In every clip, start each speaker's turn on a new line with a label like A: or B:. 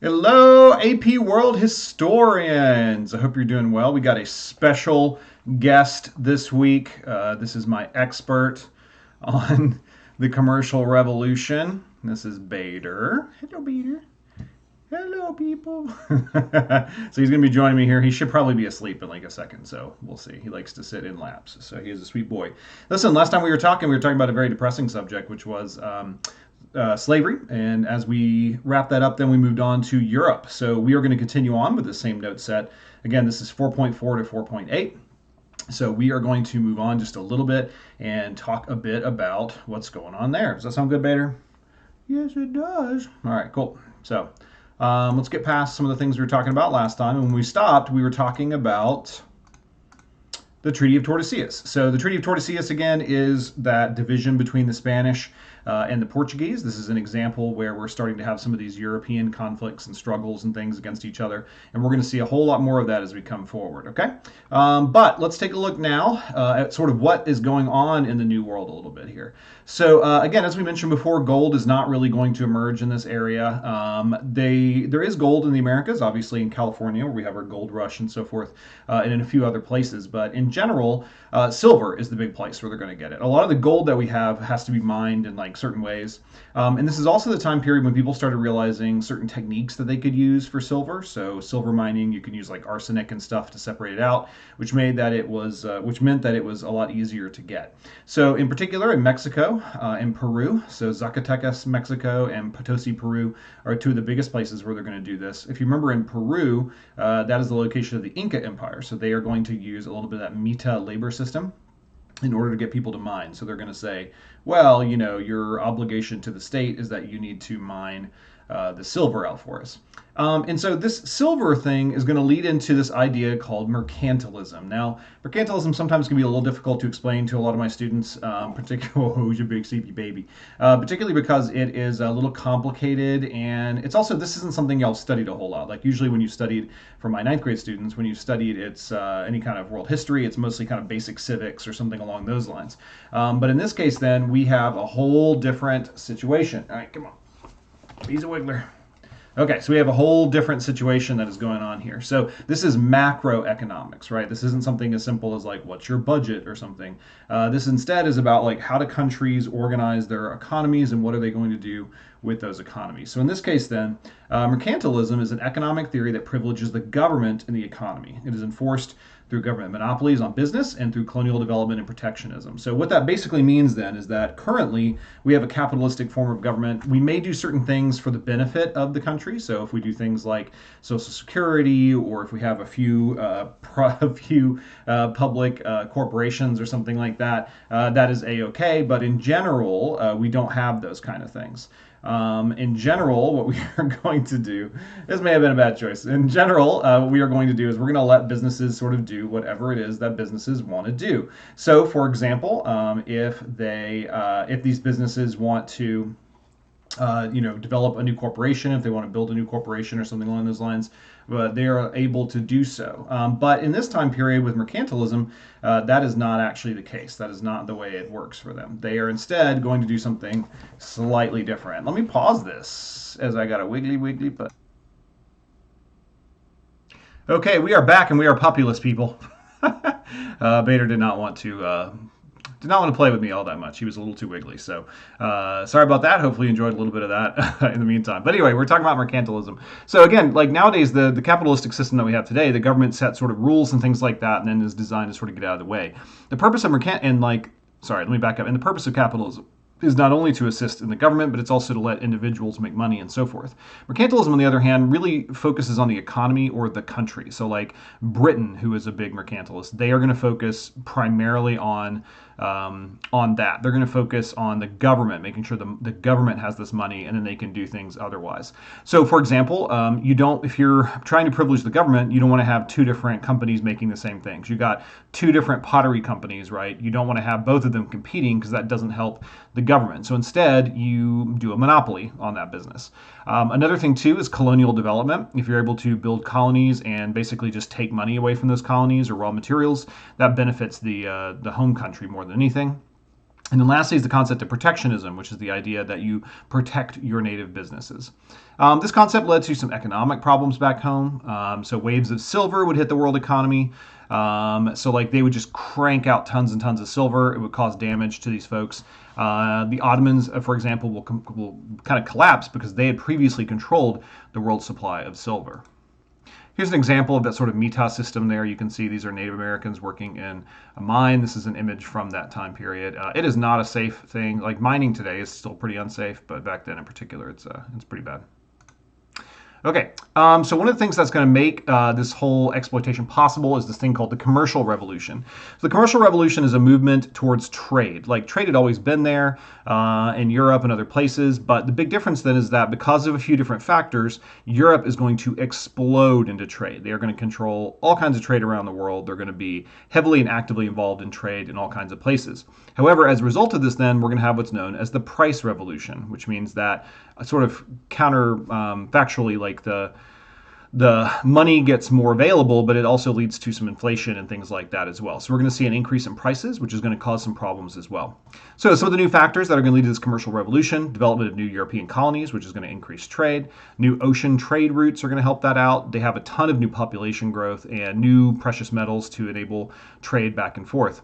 A: Hello, AP World historians. I hope you're doing well. We got a special guest this week. This is my expert on the commercial revolution. This is Bader. Hello, Bader. Hello, people. So he's going to be joining me here. He should probably be asleep in like a second, so we'll see. He likes to sit in laps, so he is a sweet boy. Listen, last time we were talking about a very depressing subject, which was slavery. And as we wrap that up, then we moved on to Europe. So we are going to continue on with the same note set. Again, this is 4.4 to 4.8. So we are going to move on just a little bit and talk a bit about what's going on there. Does that sound good, Bader? Yes, it does. All right, cool. So let's get past some of the things we were talking about last time. And when we stopped, we were talking about the Treaty of Tordesillas. So the Treaty of Tordesillas, again, is that division between the Spanish and the Portuguese. This is an example where we're starting to have some of these European conflicts and struggles and things against each other. And we're going to see a whole lot more of that as we come forward, okay? But let's take a look now at sort of what is going on in the New World a little bit here. So again, as we mentioned before, gold is not really going to emerge in this area. There is gold in the Americas, obviously in California, where we have our gold rush and so forth, and in a few other places. But in general, silver is the big place where they're going to get it. A lot of the gold that we have has to be mined in like certain ways. And this is also the time period when people started realizing certain techniques that they could use for silver. So silver mining, you can use like arsenic and stuff to separate it out, which meant that it was a lot easier to get. So in particular in Mexico and Peru, so Zacatecas, Mexico, and Potosi, Peru, are two of the biggest places where they're going to do this. If you remember in Peru, that is the location of the Inca Empire. So they are going to use a little bit of that Mita labor system in order to get people to mine. So they're going to say, well, you know, your obligation to the state is that you need to mine the silver out for us. And so this silver thing is going to lead into this idea called mercantilism. Now, mercantilism sometimes can be a little difficult to explain to a lot of my students, particularly, who's your big sleepy baby, particularly because it is a little complicated, and it's also, this isn't something y'all studied a whole lot. Like usually when you studied, for my ninth grade students, when you studied it's any kind of world history, it's mostly kind of basic civics or something along those lines. But in this case, then, we have a whole different situation. All right, come on. He's a wiggler. Okay, so we have a whole different situation that is going on here. So this is macroeconomics, right? This isn't something as simple as like, what's your budget or something. This instead is about like, how do countries organize their economies and what are they going to do with those economies. So in this case then, mercantilism is an economic theory that privileges the government in the economy. It is enforced through government monopolies on business and through colonial development and protectionism. So what that basically means then is that currently we have a capitalistic form of government. We may do certain things for the benefit of the country. So if we do things like Social Security, or if we have a few public corporations or something like that, that is a-okay. But in general, we don't have those kind of things. In general, what we are going to do, this may have been a bad choice. In general, what we are going to do is we're going to let businesses sort of do whatever it is that businesses want to do. So, for example, if these businesses want to develop a new corporation, if they want to build a new corporation or something along those lines, they are able to do so. But in this time period with mercantilism, that is not actually the case. That is not the way it works for them. They are instead going to do something slightly different. Let me pause this as I got a wiggly butt. Okay, we are back and we are populist people. Bader did not want to play with me all that much. He was a little too wiggly. So sorry about that. Hopefully you enjoyed a little bit of that in the meantime. But anyway, we're talking about mercantilism. So again, like nowadays, the capitalistic system that we have today, the government sets sort of rules and things like that, and then is designed to sort of get out of the way. The purpose of let me back up. And the purpose of capitalism is not only to assist in the government, but it's also to let individuals make money and so forth. Mercantilism, on the other hand, really focuses on the economy or the country. So like Britain, who is a big mercantilist, they are going to focus primarily on that. They're going to focus on the government, making sure the government has this money, and then they can do things otherwise. So, for example, if you're trying to privilege the government, you don't want to have two different companies making the same things. You got two different pottery companies, right? You don't want to have both of them competing because that doesn't help the government. So instead, you do a monopoly on that business. Another thing too is colonial development. If you're able to build colonies and basically just take money away from those colonies or raw materials, that benefits the home country more than anything. And then lastly is the concept of protectionism, which is the idea that you protect your native businesses. This concept led to some economic problems back home. So waves of silver would hit the world economy. So like they would just crank out tons and tons of silver. It would cause damage to these folks. The Ottomans, for example, will kind of collapse because they had previously controlled the world supply of silver. Here's an example of that sort of Mita system there. You can see these are Native Americans working in a mine. This is an image from that time period. It is not a safe thing. Like mining today is still pretty unsafe, but back then in particular, it's pretty bad. Okay, so one of the things that's going to make this whole exploitation possible is this thing called the commercial revolution. So the commercial revolution is a movement towards trade. Like trade had always been there in Europe and other places, but the big difference then is that because of a few different factors, Europe is going to explode into trade. They are going to control all kinds of trade around the world. They're going to be heavily and actively involved in trade in all kinds of places. However, as a result of this, then we're going to have what's known as the price revolution, which means that sort of counter factually, like the money gets more available, but it also leads to some inflation and things like that as well. So we're going to see an increase in prices, which is going to cause some problems as well. So some of the new factors that are going to lead to this commercial revolution: development of new European colonies, which is going to increase trade. New ocean trade routes are going to help that out. They have a ton of new population growth and new precious metals to enable trade back and forth.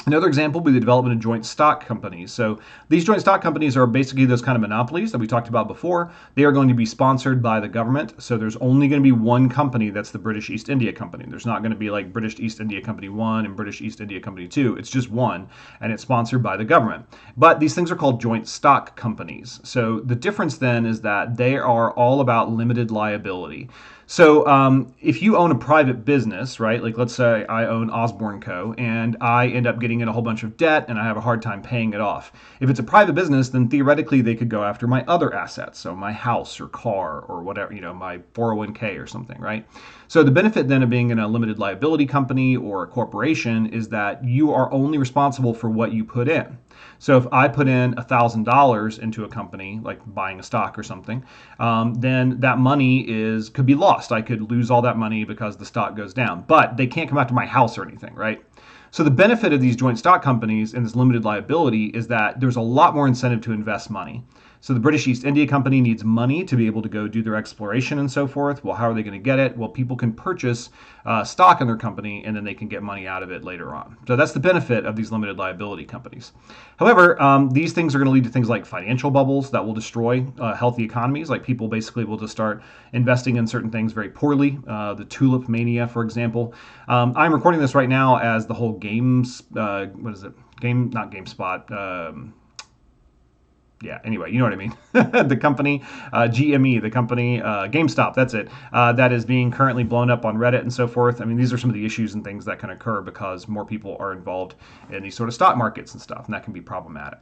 A: Another example would be the development of joint stock companies. So these joint stock companies are basically those kind of monopolies that we talked about before. They are going to be sponsored by the government. So there's only going to be one company, that's the British East India Company. There's not going to be like British East India Company 1 and British East India Company 2. It's just one, and it's sponsored by the government. But these things are called joint stock companies. So the difference then is that they are all about limited liability. So if you own a private business, right, like let's say I own Osborne Co. and I end up getting in a whole bunch of debt and I have a hard time paying it off. If it's a private business, then theoretically they could go after my other assets, so my house or car or whatever, my 401k or something, right? So the benefit then of being in a limited liability company or a corporation is that you are only responsible for what you put in. So if I put in $1,000 into a company, like buying a stock or something, then that money could be lost. I could lose all that money because the stock goes down, but they can't come after my house or anything, right? So the benefit of these joint stock companies and this limited liability is that there's a lot more incentive to invest money. So the British East India Company needs money to be able to go do their exploration and so forth. Well, how are they going to get it? Well, people can purchase stock in their company and then they can get money out of it later on. So that's the benefit of these limited liability companies. However, these things are going to lead to things like financial bubbles that will destroy healthy economies. Like people basically will just start investing in certain things very poorly. The tulip mania, for example. I'm recording this right now as the whole not GameSpot. Yeah, anyway, you know what I mean. The company, GME, the company, GameStop, that's it, that is being currently blown up on Reddit and so forth. I mean, these are some of the issues and things that can occur because more people are involved in these sort of stock markets and stuff, and that can be problematic.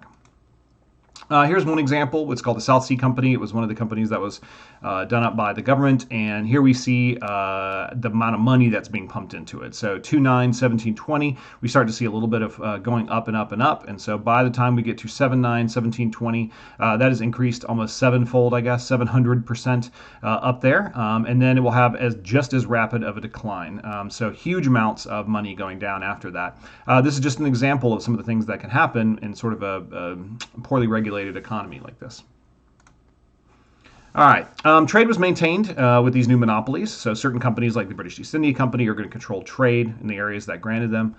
A: Here's one example. It's called the South Sea Company. It was one of the companies that was done up by the government. And here we see the amount of money that's being pumped into it. So 2/9/1720, we start to see a little bit of going up and up and up. And so by the time we get to 7/9/1720, that has increased almost sevenfold, I guess, 700% up there. And then it will have just as rapid of a decline. So huge amounts of money going down after that. This is just an example of some of the things that can happen in sort of a poorly regulated economy like this. All right. Trade was maintained with these new monopolies. So certain companies like the British East India Company are going to control trade in the areas that granted them.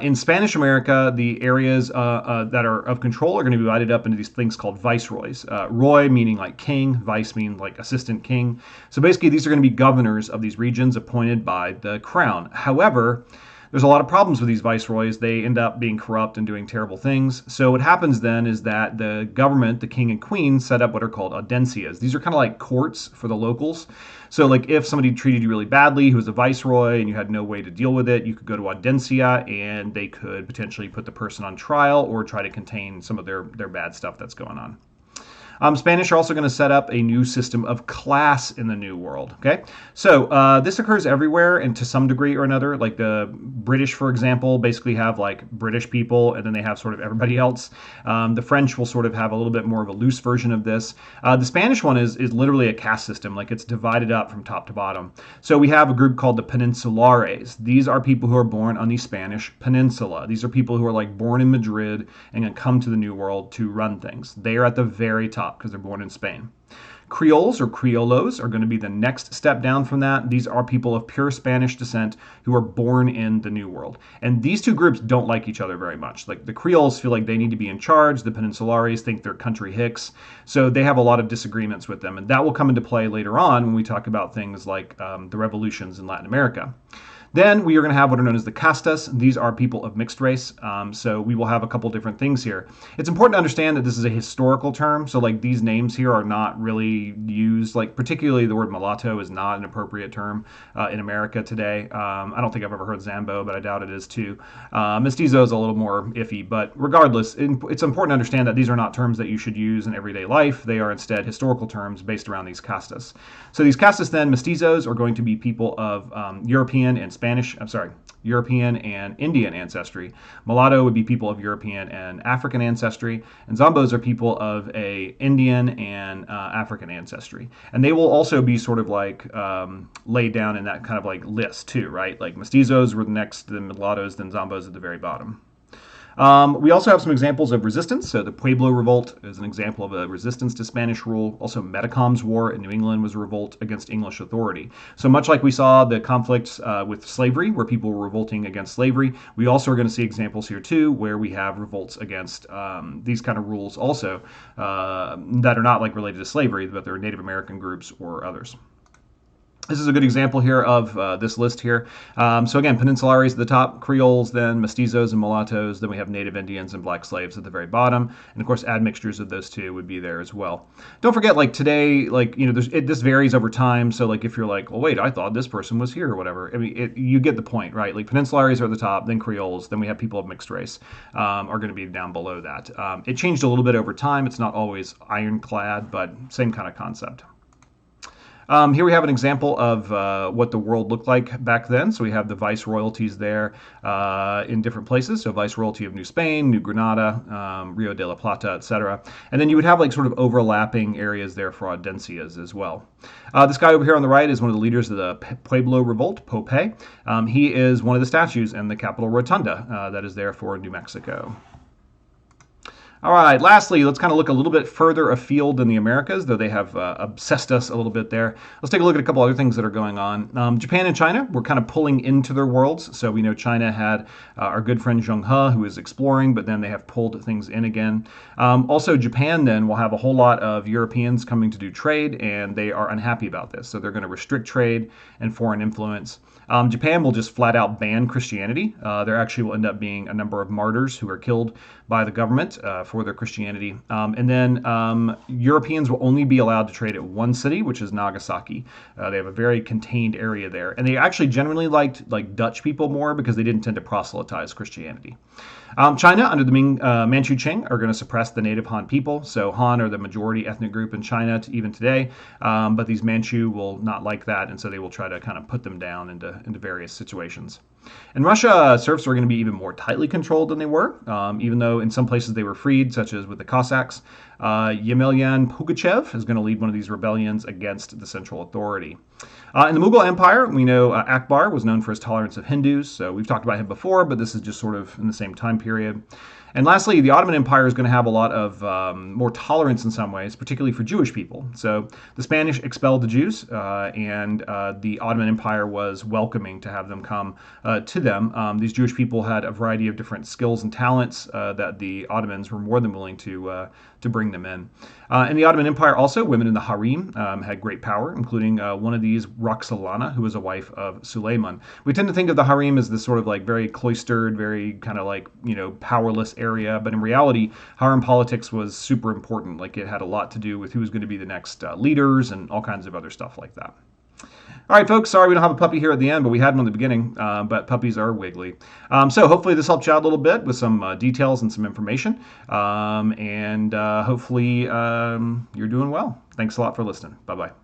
A: In Spanish America, the areas that are of control are going to be divided up into these things called viceroys. Roy meaning like king, vice meaning like assistant king. So basically these are going to be governors of these regions appointed by the crown. However, there's a lot of problems with these viceroys. They end up being corrupt and doing terrible things. So what happens then is that the government, the king and queen, set up what are called audiencias. These are kind of like courts for the locals. So like if somebody treated you really badly, who was a viceroy, and you had no way to deal with it, you could go to audiencia and they could potentially put the person on trial or try to contain some of their bad stuff that's going on. Spanish are also going to set up a new system of class in the New World. Okay, so this occurs everywhere and to some degree or another. Like the British, for example, basically have like British people, and then they have sort of everybody else. The French will sort of have a little bit more of a loose version of this. The Spanish one is literally a caste system, like it's divided up from top to bottom. So we have a group called the Peninsulares. These are people who are born on the Spanish Peninsula. These are people who are like born in Madrid and going to come to the New World to run things. They are at the very top because they're born in Spain. Creoles or Criollos are going to be the next step down from that. These are people of pure Spanish descent who are born in the New World. And these two groups don't like each other very much. Like the Creoles feel like they need to be in charge. The Peninsulares think they're country hicks. So they have a lot of disagreements with them. And that will come into play later on when we talk about things like the revolutions in Latin America. Then we are going to have what are known as the castas. These are people of mixed race. So we will have a couple different things here. It's important to understand that this is a historical term. So like these names here are not really used, like particularly the word mulatto is not an appropriate term in America today. I don't think I've ever heard Zambo, but I doubt it is too. Mestizo is a little more iffy, but regardless, it's important to understand that these are not terms that you should use in everyday life. They are instead historical terms based around these castas. So these castas then, mestizos, are going to be people of European and European and Indian ancestry. Mulatto would be people of European and African ancestry, and Zambos are people of a Indian and African ancestry. And they will also be sort of like laid down in that kind of like list too, right? Like mestizos were the next, then mulattoes, then Zambos at the very bottom. We also have some examples of resistance. So the Pueblo Revolt is an example of a resistance to Spanish rule. Also, Metacom's War in New England was a revolt against English authority. So much like we saw the conflicts with slavery, where people were revolting against slavery, we also are going to see examples here too, where we have revolts against these kind of rules also that are not like related to slavery, but they're Native American groups or others. This is a good example here of this list here. So again, Peninsulares at the top, Creoles, then mestizos and mulattoes, then we have native Indians and black slaves at the very bottom, and of course admixtures of those two would be there as well. Don't forget, like today, like this varies over time. So like if you're like, well, wait, I thought this person was here or whatever. I mean, you get the point, right? Like Peninsulares are at the top, then Creoles, then we have people of mixed race are going to be down below that. It changed a little bit over time. It's not always ironclad, but same kind of concept. Here we have an example of what the world looked like back then. So we have the viceroyalties there in different places. So viceroyalty of New Spain, New Granada, Rio de la Plata, etc. And then you would have like sort of overlapping areas there for audiencias as well. This guy over here on the right is one of the leaders of the Pueblo Revolt, Pope. He is one of the statues in the Capitol Rotunda that is there for New Mexico. All right, lastly, let's kind of look a little bit further afield than the Americas, though they have obsessed us a little bit there. Let's take a look at a couple other things that are going on. Japan and China were kind of pulling into their worlds. So we know China had our good friend Zheng He, who is exploring, but then they have pulled things in again. Also, Japan then will have a whole lot of Europeans coming to do trade, and they are unhappy about this. So they're going to restrict trade and foreign influence. Japan will just flat out ban Christianity. There actually will end up being a number of martyrs who are killed by the government for their Christianity. And then Europeans will only be allowed to trade at one city, which is Nagasaki. They have a very contained area there. And they actually generally liked like Dutch people more because they didn't tend to proselytize Christianity. China, under the Manchu Qing, are going to suppress the native Han people. So Han are the majority ethnic group in China even today, but these Manchu will not like that, and so they will try to kind of put them down into various situations. In Russia, serfs are going to be even more tightly controlled than they were, even though in some places they were freed, such as with the Cossacks. Yemelyan Pugachev is going to lead one of these rebellions against the central authority. In the Mughal Empire, we know Akbar was known for his tolerance of Hindus, so we've talked about him before, but this is just sort of in the same time period. And lastly, the Ottoman Empire is going to have a lot of more tolerance in some ways, particularly for Jewish people. So the Spanish expelled the Jews, and the Ottoman Empire was welcoming to have them come to them. These Jewish people had a variety of different skills and talents that the Ottomans were more than willing to bring them in. In the Ottoman Empire also, women in the harem had great power, including one of these, Roxolana, who was a wife of Suleiman. We tend to think of the harem as this sort of like very cloistered, very kind of like, powerless area, but in reality, harem politics was super important. Like it had a lot to do with who was going to be the next leaders and all kinds of other stuff like that. All right, folks, sorry we don't have a puppy here at the end, but we had one in the beginning, but puppies are wiggly. So hopefully this helped you out a little bit with some details and some information, and hopefully you're doing well. Thanks a lot for listening. Bye-bye.